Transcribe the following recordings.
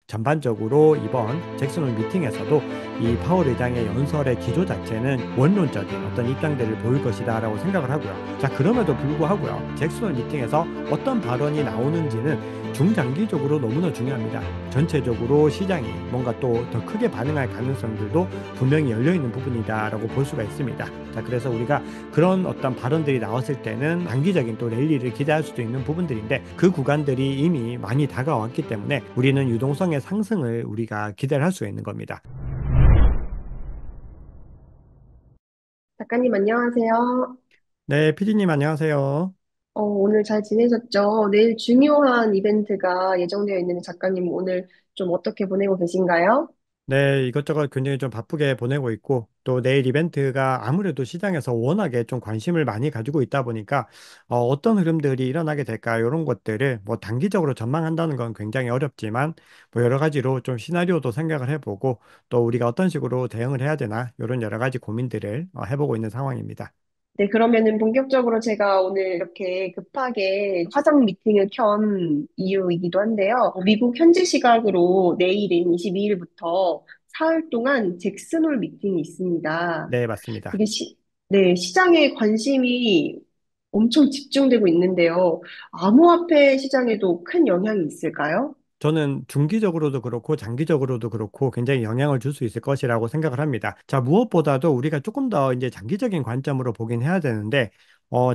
전반적으로 이번 잭슨 홀 미팅에서도 이 파월 의장의 연설의 기조 자체는 원론적인 어떤 입장들을 보일 것이다라고 생각을 하고요. 자, 그럼에도 불구하고요. 잭슨 홀 미팅에서 어떤 발언이 나오는지는 중장기적으로 너무나 중요합니다. 전체적으로 시장이 뭔가 또 더 크게 반응할 가능성들도 분명히 열려 있는 부분이다라고 볼 수가 있습니다. 자, 그래서 우리가 그런 어떤 발언들이 나왔을 때는 단기적인 또 랠리를 기대할 수도 있는 부분들인데 그 구간들이 이미 많이 다가왔기 때문에 우리는 유동성의 상승을 우리가 기대를 할 수 있는 겁니다. 작가님, 안녕하세요. 네, 피디님 안녕하세요. 오늘 잘 지내셨죠? 내일 중요한 이벤트가 예정되어 있는데 작가님 오늘 좀 어떻게 보내고 계신가요? 네, 이것저것 굉장히 좀 바쁘게 보내고 있고, 또 내일 이벤트가 아무래도 시장에서 워낙에 좀 관심을 많이 가지고 있다 보니까, 떤 흐름들이 일어나게 될까, 이런 것들을 뭐 단기적으로 전망한다는 건 굉장히 어렵지만, 뭐 여러 가지로 좀 시나리오도 생각을 해보고, 또 우리가 어떤 식으로 대응을 해야 되나, 이런 여러 가지 고민들을 해보고 있는 상황입니다. 네, 그러면은 본격적으로 제가 오늘 이렇게 급하게 화상 미팅을 켠 이유이기도 한데요. 미국 현지 시각으로 내일인 22일부터 사흘 동안 잭슨홀 미팅이 있습니다. 네, 맞습니다. 이게 네, 시장에 관심이 엄청 집중되고 있는데요. 암호화폐 시장에도 큰 영향이 있을까요? 저는 중기적으로도 그렇고 장기적으로도 그렇고 굉장히 영향을 줄 수 있을 것이라고 생각을 합니다. 자, 무엇보다도 우리가 조금 더 이제 장기적인 관점으로 보긴 해야 되는데,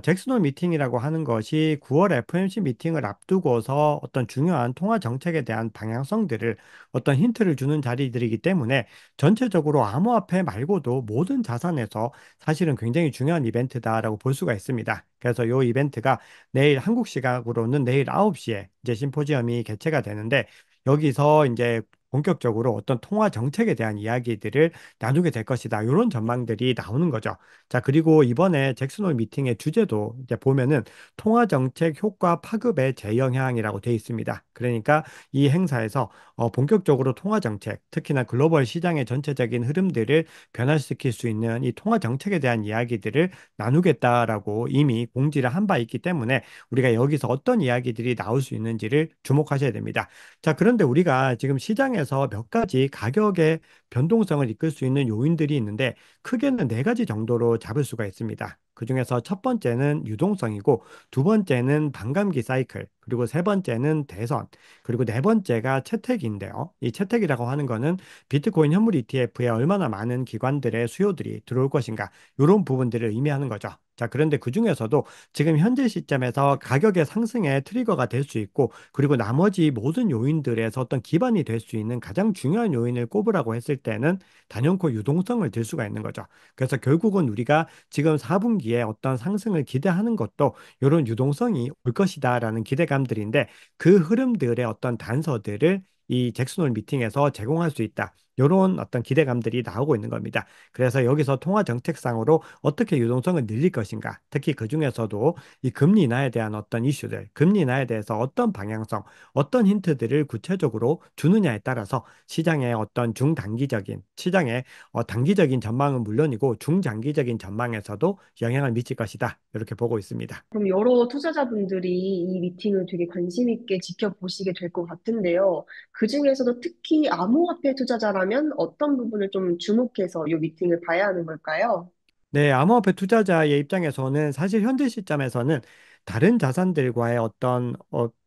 잭슨홀 미팅이라고 하는 것이 9월 FOMC 미팅을 앞두고서 어떤 중요한 통화 정책에 대한 방향성들을 어떤 힌트를 주는 자리들이기 때문에 전체적으로 암호화폐 말고도 모든 자산에서 사실은 굉장히 중요한 이벤트다라고 볼 수가 있습니다. 그래서 이 이벤트가 내일 한국 시각으로는 내일 9시에 이제 심포지엄이 개최가 되는데 여기서 이제 본격적으로 어떤 통화 정책에 대한 이야기들을 나누게 될 것이다. 이런 전망들이 나오는 거죠. 자, 그리고 이번에 잭슨홀 미팅의 주제도 이제 보면은 통화 정책 효과 파급의 재영향이라고 되어 있습니다. 그러니까 이 행사에서 본격적으로 통화 정책, 특히나 글로벌 시장의 전체적인 흐름들을 변화시킬 수 있는 이 통화 정책에 대한 이야기들을 나누겠다라고 이미 공지를 한 바 있기 때문에 우리가 여기서 어떤 이야기들이 나올 수 있는지를 주목하셔야 됩니다. 자, 그런데 우리가 지금 시장에서 몇 가지 가격의 변동성을 이끌 수 있는 요인들이 있는데 크게는 네 가지 정도로 잡을 수가 있습니다. 그중에서 첫 번째는 유동성이고 두 번째는 반감기 사이클, 그리고 세 번째는 대선, 그리고 네 번째가 채택인데요. 이 채택이라고 하는 거는 비트코인 현물 ETF에 얼마나 많은 기관들의 수요들이 들어올 것인가 이런 부분들을 의미하는 거죠. 자, 그런데 그 중에서도 지금 현재 시점에서 가격의 상승의 트리거가 될 수 있고, 그리고 나머지 모든 요인들에서 어떤 기반이 될 수 있는 가장 중요한 요인을 꼽으라고 했을 때는 단연코 유동성을 들 수가 있는 거죠. 그래서 결국은 우리가 지금 4분기에 어떤 상승을 기대하는 것도 이런 유동성이 올 것이다라는 기대감들인데 그 흐름들의 어떤 단서들을 이 잭슨홀 미팅에서 제공할 수 있다. 이런 어떤 기대감들이 나오고 있는 겁니다. 그래서 여기서 통화 정책상으로 어떻게 유동성을 늘릴 것인가, 특히 그 중에서도 이 금리 인하에 대한 어떤 이슈들, 금리 인하에 대해서 어떤 방향성, 어떤 힌트들을 구체적으로 주느냐에 따라서 시장의 어떤 중단기적인, 시장의 단기적인 전망은 물론이고 중장기적인 전망에서도 영향을 미칠 것이다. 이렇게 보고 있습니다. 그럼 여러 투자자분들이 이 미팅을 되게 관심 있게 지켜보시게 될 것 같은데요. 그 중에서도 특히 암호화폐 투자자라면 어떤 부분을 좀 주목해서 이 미팅을 봐야 하는 걸까요? 네, 암호화폐 투자자의 입장에서는 사실 현재 시점에서는 다른 자산들과의 어떤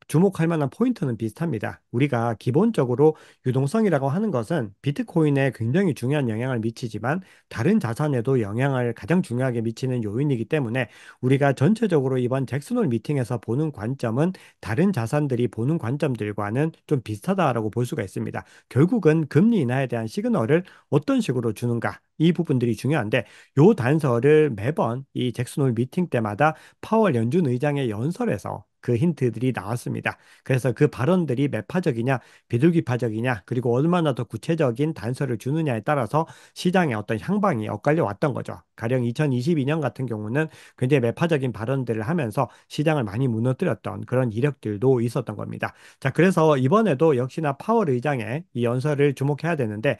주목할 만한 포인트는 비슷합니다. 우리가 기본적으로 유동성이라고 하는 것은 비트코인에 굉장히 중요한 영향을 미치지만 다른 자산에도 영향을 가장 중요하게 미치는 요인이기 때문에 우리가 전체적으로 이번 잭슨홀 미팅에서 보는 관점은 다른 자산들이 보는 관점들과는 좀 비슷하다라고 볼 수가 있습니다. 결국은 금리 인하에 대한 시그널을 어떤 식으로 주는가 이 부분들이 중요한데 요 단서를 매번 이 잭슨홀 미팅 때마다 파월 연준 의장의 연설에서 그 힌트들이 나왔습니다. 그래서 그 발언들이 매파적이냐, 비둘기파적이냐, 그리고 얼마나 더 구체적인 단서를 주느냐에 따라서 시장의 어떤 향방이 엇갈려 왔던 거죠. 가령 2022년 같은 경우는 굉장히 매파적인 발언들을 하면서 시장을 많이 무너뜨렸던 그런 이력들도 있었던 겁니다. 자, 그래서 이번에도 역시나 파월 의장의 이 연설을 주목해야 되는데,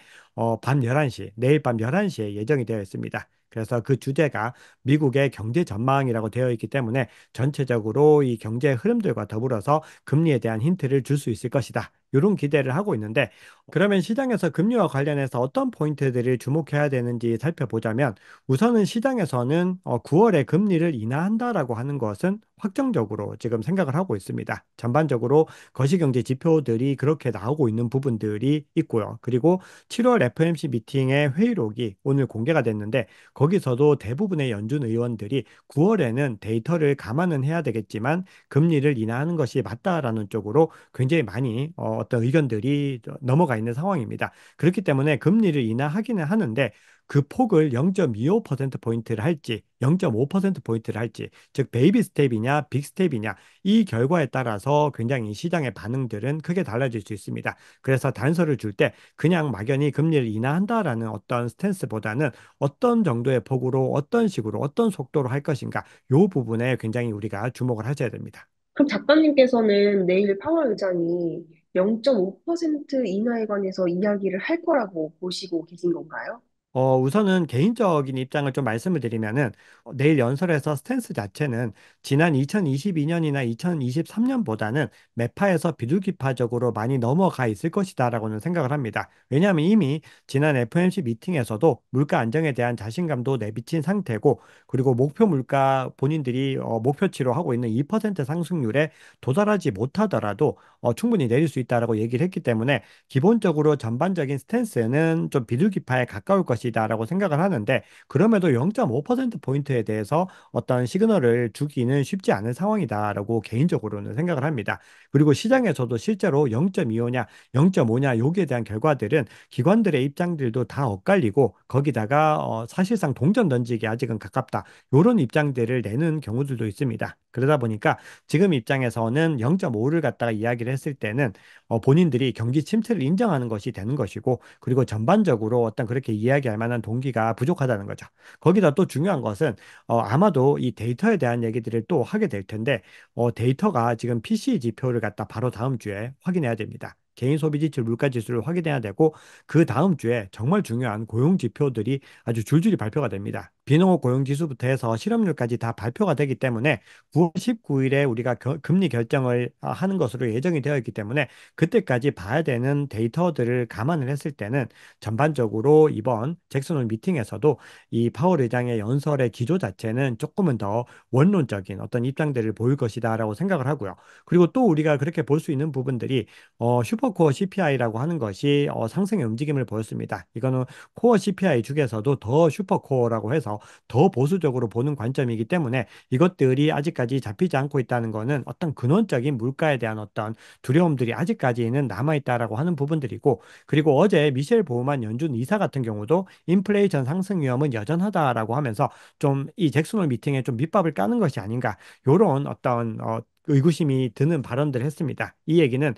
밤 11시, 내일 밤 11시에 예정이 되어 있습니다. 그래서 그 주제가 미국의 경제 전망이라고 되어 있기 때문에 전체적으로 이 경제 흐름들과 더불어서 금리에 대한 힌트를 줄 수 있을 것이다. 이런 기대를 하고 있는데 그러면 시장에서 금리와 관련해서 어떤 포인트들을 주목해야 되는지 살펴보자면 우선은 시장에서는 9월에 금리를 인하한다라고 하는 것은 확정적으로 지금 생각을 하고 있습니다. 전반적으로 거시경제 지표들이 그렇게 나오고 있는 부분들이 있고요. 그리고 7월 FOMC 미팅의 회의록이 오늘 공개가 됐는데 거기서도 대부분의 연준 의원들이 9월에는 데이터를 감안은 해야 되겠지만 금리를 인하하는 것이 맞다라는 쪽으로 굉장히 많이 어떤 의견들이 넘어가 있는 상황입니다. 그렇기 때문에 금리를 인하하기는 하는데 그 폭을 0.25%포인트를 할지 0.5%포인트를 할지 즉 베이비 스텝이냐 빅 스텝이냐 이 결과에 따라서 굉장히 시장의 반응들은 크게 달라질 수 있습니다. 그래서 단서를 줄 때 그냥 막연히 금리를 인하한다라는 어떤 스탠스보다는 어떤 정도의 폭으로 어떤 식으로 어떤 속도로 할 것인가 이 부분에 굉장히 우리가 주목을 하셔야 됩니다. 그럼 작가님께서는 내일 파월 의장이 0.5% 인하에 관해서 이야기를 할 거라고 보시고 계신 건가요? 우선은 개인적인 입장을 좀 말씀을 드리면은 내일 연설에서 스탠스 자체는 지난 2022년이나 2023년보다는 매파에서 비둘기파적으로 많이 넘어가 있을 것이다라고는 생각을 합니다. 왜냐하면 이미 지난 FOMC 미팅에서도 물가 안정에 대한 자신감도 내비친 상태고 그리고 목표 물가 본인들이 목표치로 하고 있는 2% 상승률에 도달하지 못하더라도 충분히 내릴 수 있다라고 얘기를 했기 때문에 기본적으로 전반적인 스탠스는 좀 비둘기파에 가까울 것이다라고 생각을 하는데 그럼에도 0.5%포인트에 대해서 어떤 시그널을 주기는 쉽지 않은 상황이다라고 개인적으로는 생각을 합니다. 그리고 시장에서도 실제로 0.25냐 0.5냐 여기에 대한 결과들은 기관들의 입장들도 다 엇갈리고 거기다가 사실상 동전 던지기 아직은 가깝다. 이런 입장들을 내는 경우들도 있습니다. 그러다 보니까 지금 입장에서는 0.5를 갖다가 이야기를 했을 때는 본인들이 경기 침체를 인정하는 것이 되는 것이고 그리고 전반적으로 어떤 그렇게 이야기할 만한 동기가 부족하다는 거죠. 거기다 또 중요한 것은 아마도 이 데이터에 대한 얘기들을 또 하게 될 텐데 데이터가 지금 PCE 지표를 갖다 바로 다음 주에 확인해야 됩니다. 개인 소비 지출 물가 지수를 확인해야 되고 그 다음 주에 정말 중요한 고용 지표들이 아주 줄줄이 발표가 됩니다. 비농업 고용 지수부터 해서 실업률까지 다 발표가 되기 때문에 9월 19일에 우리가 금리 결정을 하는 것으로 예정이 되어 있기 때문에 그때까지 봐야 되는 데이터들을 감안을 했을 때는 전반적으로 이번 잭슨홀 미팅에서도 이 파월 의장의 연설의 기조 자체는 조금은 더 원론적인 어떤 입장들을 보일 것이다라고 생각을 하고요. 그리고 또 우리가 그렇게 볼 수 있는 부분들이 슈퍼코어 CPI라고 하는 것이 상승의 움직임을 보였습니다. 이거는 코어 CPI 중에서도 더 슈퍼코어라고 해서 더 보수적으로 보는 관점이기 때문에 이것들이 아직까지 잡히지 않고 있다는 것은 어떤 근원적인 물가에 대한 어떤 두려움들이 아직까지는 남아있다라고 하는 부분들이고 그리고 어제 미셸 보우만 연준 이사 같은 경우도 인플레이션 상승 위험은 여전하다라고 하면서 좀 이 잭슨홀 미팅에 좀 밑밥을 까는 것이 아닌가 요런 어떤 의구심이 드는 발언들을 했습니다. 이 얘기는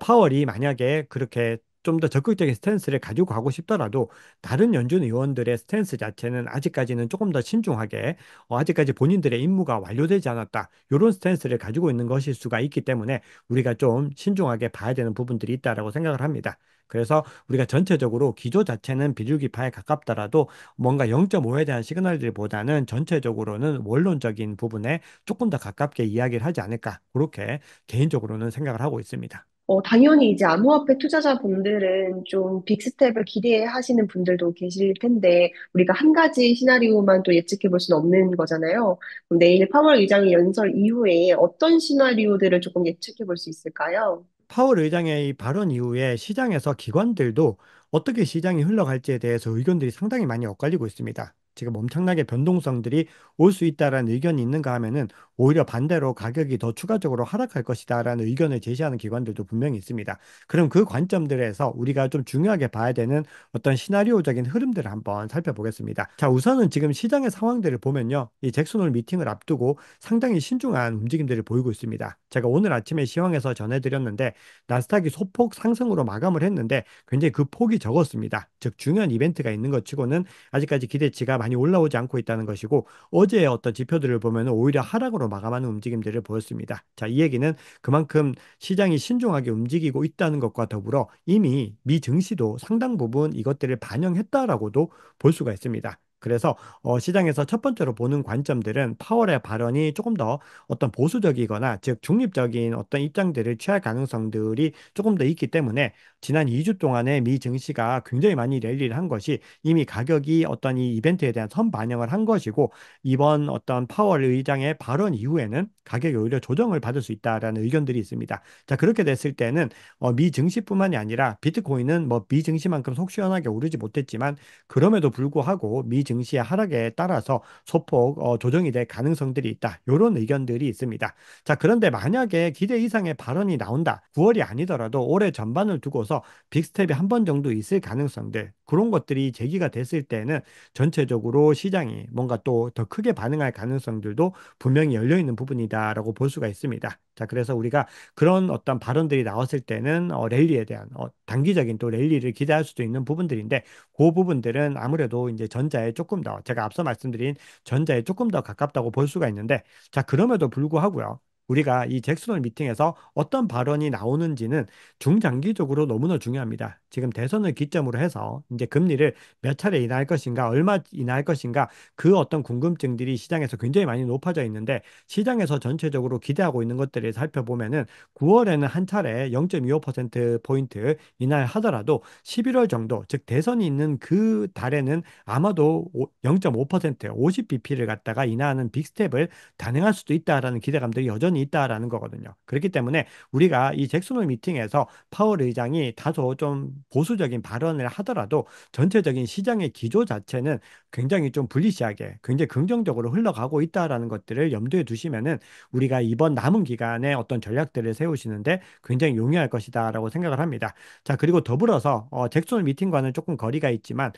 파월이 만약에 그렇게 좀 더 적극적인 스탠스를 가지고 가고 싶더라도 다른 연준 의원들의 스탠스 자체는 아직까지는 조금 더 신중하게 아직까지 본인들의 임무가 완료되지 않았다. 이런 스탠스를 가지고 있는 것일 수가 있기 때문에 우리가 좀 신중하게 봐야 되는 부분들이 있다라고 생각을 합니다. 그래서 우리가 전체적으로 기조 자체는 비둘기파에 가깝더라도 뭔가 0.5에 대한 시그널들보다는 전체적으로는 원론적인 부분에 조금 더 가깝게 이야기를 하지 않을까. 그렇게 개인적으로는 생각을 하고 있습니다. 당연히 이제 암호화폐 투자자분들은 좀 빅스텝을 기대하시는 분들도 계실 텐데, 우리가 한 가지 시나리오만 또 예측해 볼 수는 없는 거잖아요. 그럼 내일 파월 의장의 연설 이후에 어떤 시나리오들을 조금 예측해 볼 수 있을까요? 파월 의장의 이 발언 이후에 시장에서 기관들도 어떻게 시장이 흘러갈지에 대해서 의견들이 상당히 많이 엇갈리고 있습니다. 지금 엄청나게 변동성들이 올 수 있다라는 의견이 있는가 하면은 오히려 반대로 가격이 더 추가적으로 하락할 것이다라는 의견을 제시하는 기관들도 분명히 있습니다. 그럼 그 관점들에서 우리가 좀 중요하게 봐야 되는 어떤 시나리오적인 흐름들을 한번 살펴보겠습니다. 자, 우선은 지금 시장의 상황들을 보면요. 이 잭슨홀 미팅을 앞두고 상당히 신중한 움직임들을 보이고 있습니다. 제가 오늘 아침에 시황에서 전해드렸는데 나스닥이 소폭 상승으로 마감을 했는데 굉장히 그 폭이 적었습니다. 즉 중요한 이벤트가 있는 것 치고는 아직까지 기대치가 많이 올라오지 않고 있다는 것이고 어제의 어떤 지표들을 보면 오히려 하락으로 마감하는 움직임들을 보였습니다. 자, 이 얘기는 그만큼 시장이 신중하게 움직이고 있다는 것과 더불어 이미 미 증시도 상당 부분 이것들을 반영했다라고도 볼 수가 있습니다. 그래서 시장에서 첫 번째로 보는 관점들은 파월의 발언이 조금 더 어떤 보수적이거나 즉 중립적인 어떤 입장들을 취할 가능성들이 조금 더 있기 때문에 지난 2주 동안에 미 증시가 굉장히 많이 랠리를 한 것이 이미 가격이 어떤 이 이벤트에 대한 선반영을 한 것이고 이번 어떤 파월 의장의 발언 이후에는 가격이 오히려 조정을 받을 수 있다라는 의견들이 있습니다. 자, 그렇게 됐을 때는 미 증시뿐만이 아니라 비트코인은 뭐 미 증시만큼 속 시원하게 오르지 못했지만 그럼에도 불구하고 미 증시의 하락에 따라서 소폭 조정이 될 가능성들이 있다. 이런 의견들이 있습니다. 자, 그런데 만약에 기대 이상의 발언이 나온다. 9월이 아니더라도 올해 전반을 두고서 빅스텝이 한 번 정도 있을 가능성들, 그런 것들이 제기가 됐을 때는 전체적으로 시장이 뭔가 또 더 크게 반응할 가능성들도 분명히 열려 있는 부분이다라고 볼 수가 있습니다. 자, 그래서 우리가 그런 어떤 발언들이 나왔을 때는 랠리에 대한 단기적인 또 랠리를 기대할 수도 있는 부분들인데 그 부분들은 아무래도 이제 전자에 조금 더 제가 앞서 말씀드린 전자에 조금 더 가깝다고 볼 수가 있는데 자, 그럼에도 불구하고요. 우리가 이 잭슨홀 미팅에서 어떤 발언이 나오는지는 중장기적으로 너무나 중요합니다. 지금 대선을 기점으로 해서 이제 금리를 몇 차례 인하할 것인가, 얼마 인하할 것인가, 그 어떤 궁금증들이 시장에서 굉장히 많이 높아져 있는데 시장에서 전체적으로 기대하고 있는 것들을 살펴보면은 9월에는 한 차례 0.25%포인트 인하하더라도 11월 정도, 즉 대선이 있는 그 달에는 아마도 0.5%, 50bp를 갖다가 인하하는 빅스텝을 단행할 수도 있다라는 기대감들이 여전히 있다라는 거거든요. 그렇기 때문에 우리가 이 잭슨홀 미팅에서 파월 의장이 다소 좀 보수적인 발언을 하더라도 전체적인 시장의 기조 자체는 굉장히 좀 불리시하게, 굉장히 긍정적으로 흘러가고 있다라는 것들을 염두에 두시면은 우리가 이번 남은 기간에 어떤 전략들을 세우시는데 굉장히 용이할 것이다라고 생각을 합니다. 자, 그리고 더불어서 잭슨 미팅과는 조금 거리가 있지만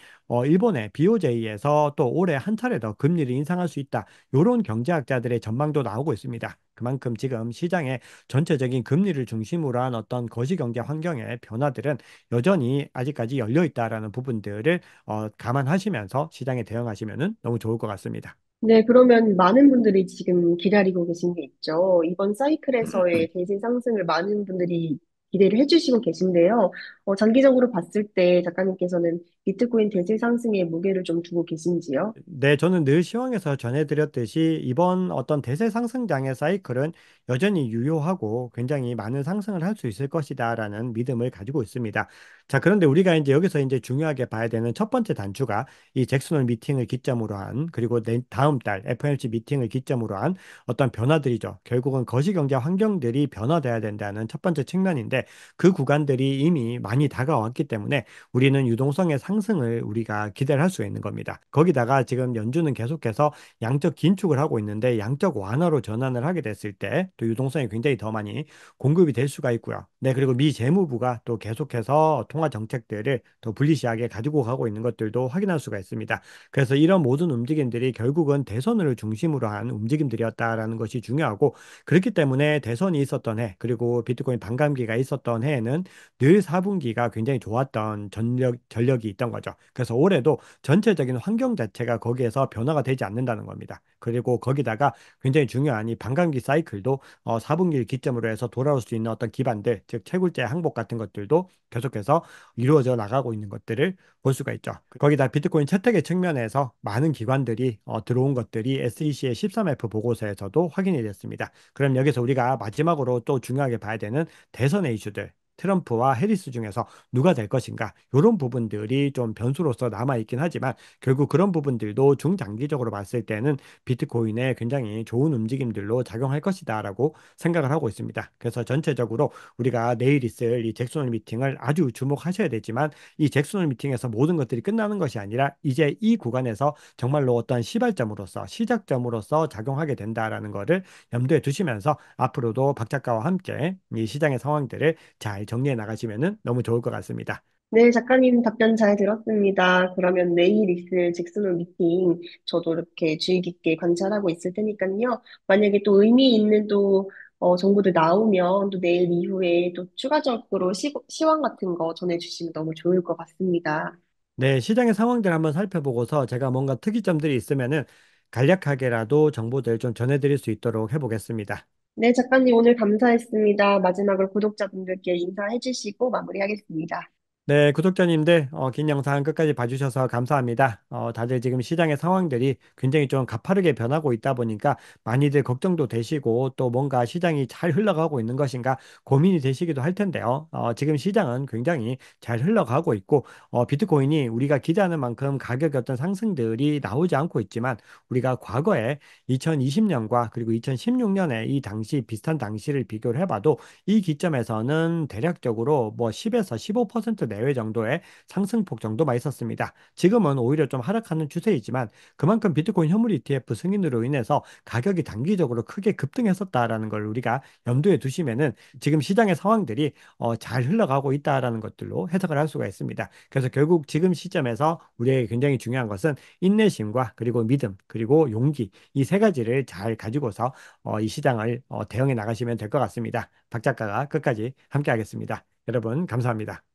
일본의 BOJ에서 또 올해 한 차례 더 금리를 인상할 수 있다. 이런 경제학자들의 전망도 나오고 있습니다. 그만큼 지금 시장의 전체적인 금리를 중심으로 한 어떤 거시경제 환경의 변화들은 여전히 아직까지 열려 있다라는 부분들을 감안하시면서 시장에 대응하시면 너무 좋을 것 같습니다. 네, 그러면 많은 분들이 지금 기다리고 계신 게 있죠. 이번 사이클에서의 대세 상승을 많은 분들이 기대를 해주시고 계신데요. 장기적으로 봤을 때 작가님께서는 비트코인 대세 상승에 무게를 좀 두고 계신지요? 네, 저는 늘 시황에서 전해드렸듯이 이번 어떤 대세 상승장의 사이클은 여전히 유효하고 굉장히 많은 상승을 할 수 있을 것이다라는 믿음을 가지고 있습니다. 자, 그런데 우리가 이제 여기서 이제 중요하게 봐야 되는 첫 번째 단추가 이 잭슨홀 미팅을 기점으로 한 그리고 다음 달 FOMC 미팅을 기점으로 한 어떤 변화들이죠. 결국은 거시경제 환경들이 변화돼야 된다는 첫 번째 측면인데 그 구간들이 이미 많이 다가왔기 때문에 우리는 유동성의 상승을 우리가 기대를 할 수 있는 겁니다. 거기다가 지금 연준은 계속해서 양적 긴축을 하고 있는데 양적 완화로 전환을 하게 됐을 때 또 유동성이 굉장히 더 많이 공급이 될 수가 있고요. 네, 그리고 미 재무부가 또 계속해서 통화 정책들을 더 불리시하게 가지고 가고 있는 것들도 확인할 수가 있습니다. 그래서 이런 모든 움직임들이 결국은 대선을 중심으로 한 움직임들이었다라는 것이 중요하고 그렇기 때문에 대선이 있었던 해 그리고 비트코인 반감기가 있었던 해에는 늘 4분기가 굉장히 좋았던 전력이 있던 거죠. 그래서 올해도 전체적인 환경 자체가 거기에서 변화가 되지 않는다는 겁니다. 그리고 거기다가 굉장히 중요한 이 반감기 사이클도 4분기를 기점으로 해서 돌아올 수 있는 어떤 기반들, 즉 채굴제 항복 같은 것들도 계속해서 이루어져 나가고 있는 것들을 볼 수가 있죠. 거기다 비트코인 채택의 측면에서 많은 기관들이 들어온 것들이 SEC의 13F 보고서에서도 확인이 됐습니다. 그럼 여기서 우리가 마지막으로 또 중요하게 봐야 되는 대선의 이슈들, 트럼프와 해리스 중에서 누가 될 것인가 이런 부분들이 좀 변수로서 남아 있긴 하지만 결국 그런 부분들도 중장기적으로 봤을 때는 비트코인에 굉장히 좋은 움직임들로 작용할 것이다라고 생각을 하고 있습니다. 그래서 전체적으로 우리가 내일 있을 이 잭슨홀 미팅을 아주 주목하셔야 되지만 이 잭슨홀 미팅에서 모든 것들이 끝나는 것이 아니라 이제 이 구간에서 정말로 어떤 시발점으로서 시작점으로서 작용하게 된다라는 것을 염두에 두시면서 앞으로도 박 작가와 함께 이 시장의 상황들을 잘 정리해 나가시면 너무 좋을 것 같습니다. 네, 작가님 답변 잘 들었습니다. 그러면 내일 있을 잭슨홀 미팅 저도 이렇게 주의 깊게 관찰하고 있을 테니까요. 만약에 또 의미 있는 또 정보들 나오면 또 내일 이후에 또 추가적으로 시황 같은 거 전해주시면 너무 좋을 것 같습니다. 네, 시장의 상황들 한번 살펴보고서 제가 뭔가 특이점들이 있으면은 간략하게라도 정보들 좀 전해드릴 수 있도록 해보겠습니다. 네, 작가님 오늘 감사했습니다. 마지막으로 구독자분들께 인사해 주시고 마무리하겠습니다. 네, 구독자님들, 긴 영상 끝까지 봐주셔서 감사합니다. 다들 지금 시장의 상황들이 굉장히 좀 가파르게 변하고 있다 보니까 많이들 걱정도 되시고 또 뭔가 시장이 잘 흘러가고 있는 것인가 고민이 되시기도 할 텐데요. 지금 시장은 굉장히 잘 흘러가고 있고, 비트코인이 우리가 기대하는 만큼 가격의 어떤 상승들이 나오지 않고 있지만 우리가 과거에 2020년과 그리고 2016년에 이 당시 비슷한 당시를 비교를 해봐도 이 기점에서는 대략적으로 뭐 10에서 15% 내외 정도의 상승폭 정도만 있었습니다. 지금은 오히려 좀 하락하는 추세이지만 그만큼 비트코인 현물 ETF 승인으로 인해서 가격이 단기적으로 크게 급등했었다라는 걸 우리가 염두에 두시면은 지금 시장의 상황들이 잘 흘러가고 있다라는 것들로 해석을 할 수가 있습니다. 그래서 결국 지금 시점에서 우리에게 굉장히 중요한 것은 인내심과 그리고 믿음 그리고 용기 이 세 가지를 잘 가지고서 이 시장을 대응해 나가시면 될 것 같습니다. 박 작가가 끝까지 함께 하겠습니다. 여러분, 감사합니다.